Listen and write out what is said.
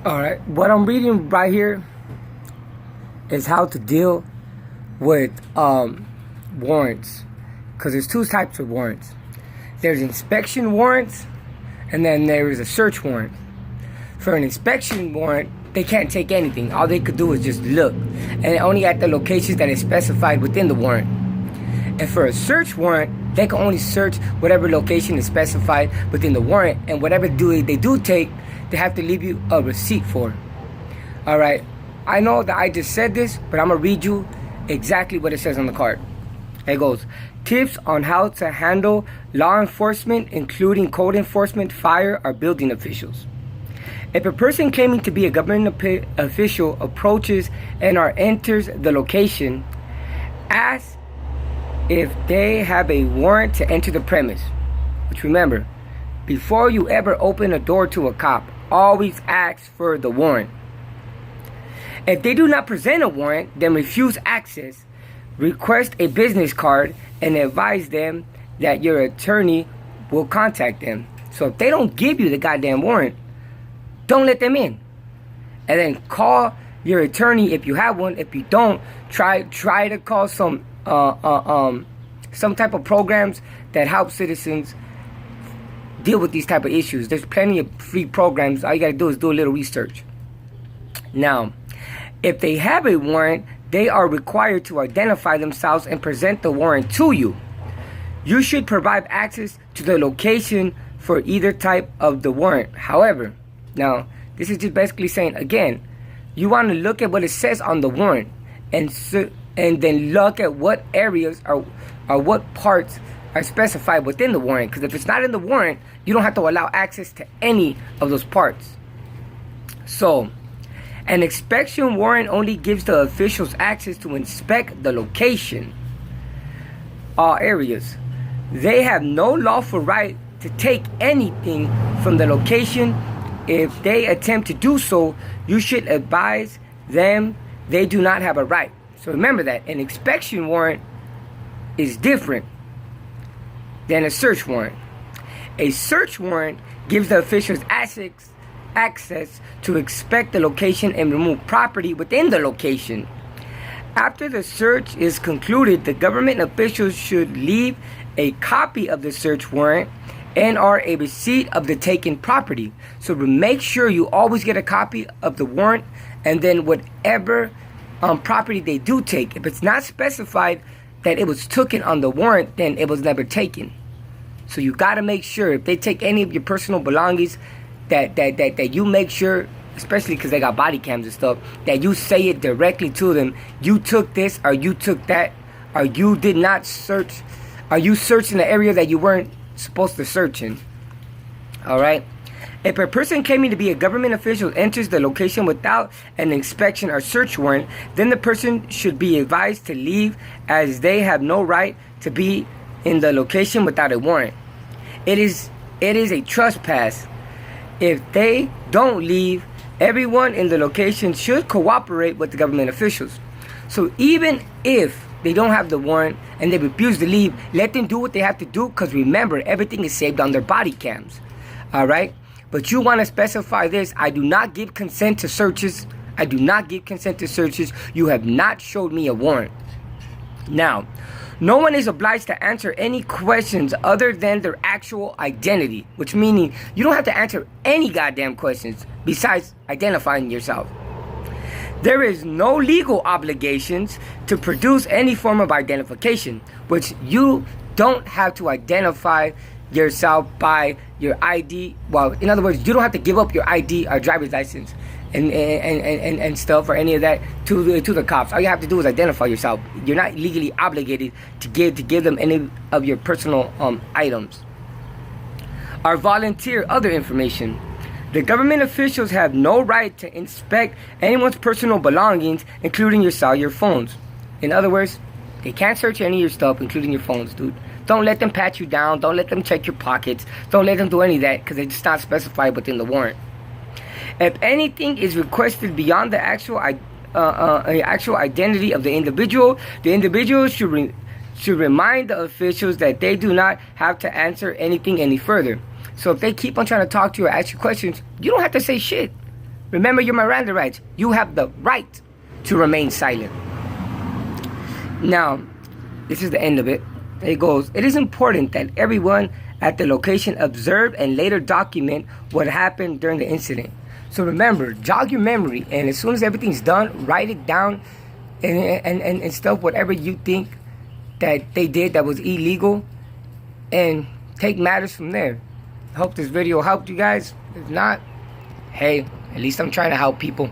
Alright, what I'm reading right here is how to deal with warrants. Because there's two types of warrants. There's inspection warrants, and then there is a search warrant. For an inspection warrant, they can't take anything. All they could do is just look, and only at the locations that is specified within the warrant. And for a search warrant, they can only search whatever location is specified within the warrant, and whatever they do take, they have to leave you a receipt for. Alright, I know that I just said this, but I'm going to read you exactly what it says on the card. It goes, tips on how to handle law enforcement, including code enforcement, fire, or building officials. If a person claiming to be a government official approaches and or enters the location, ask if they have a warrant to enter the premise. Which, remember, before you ever open a door to a cop, always ask for the warrant. If they do not present a warrant, then refuse access. Request a business card and advise them that your attorney will contact them. So if they don't give you the goddamn warrant, don't let them in. And then call your attorney if you have one. If you don't, try to call some type of programs that help citizens deal with these type of issues. There's plenty of free programs. All you gotta do is do a little research. Now, if they have a warrant, they are required to identify themselves and present the warrant to you. You should provide access to the location for either type of the warrant. However, now, this is just basically saying, again, you want to look at what it says on the warrant and then look at what areas or what parts are specified within the warrant. Because if it's not in the warrant, you don't have to allow access to any of those parts. So, an inspection warrant only gives the officials access to inspect the location, all areas. They have no lawful right to take anything from the location. If they attempt to do so, you should advise them they do not have a right. So remember that an inspection warrant is different than a search warrant. A search warrant gives the officials access to inspect the location and remove property within the location. After the search is concluded, the government officials should leave a copy of the search warrant and or a receipt of the taken property. So make sure you always get a copy of the warrant and then whatever property they do take. If it's not specified that it was taken on the warrant, then it was never taken. So you got to make sure if they take any of your personal belongings that you make sure, especially because they got body cams and stuff, that you say it directly to them. You took this, or you took that, or you did not search, or you searched in the area that you weren't supposed to search in. Alright? If a person claiming to be a government official enters the location without an inspection or search warrant, then the person should be advised to leave, as they have no right to be in the location without a warrant. It is a trespass. If they don't leave, everyone in the location should cooperate with the government officials. So even if they don't have the warrant and they refuse to leave, let them do what they have to do, because remember, everything is saved on their body cams. Alright? But you want to specify this: I do not give consent to searches. I do not give consent to searches. You have not showed me a warrant. Now, no one is obliged to answer any questions other than their actual identity, which meaning you don't have to answer any goddamn questions besides identifying yourself. There is no legal obligations to produce any form of identification, which you don't have to identify yourself by your ID. Well, in other words, you don't have to give up your ID or driver's license and stuff or any of that to the cops. All you have to do is identify yourself. You're not legally obligated to give them any of your personal items or volunteer other information. The government officials have no right to inspect anyone's personal belongings, including your cellular phones. In other words, they can't search any of your stuff, including your phones, dude. Don't let them pat you down. Don't let them check your pockets. Don't let them do any of that, because it's not specified within the warrant. If anything is requested beyond the actual identity of the individual should remind the officials that they do not have to answer anything any further. So if they keep on trying to talk to you or ask you questions, you don't have to say shit. Remember your Miranda rights. You have the right to remain silent. Now, this is the end of it. It goes, it is important that everyone at the location observe and later document what happened during the incident. So remember, jog your memory, and as soon as everything's done, write it down and stuff, whatever you think that they did that was illegal, and take matters from there. I hope this video helped you guys. If not, hey, at least I'm trying to help people.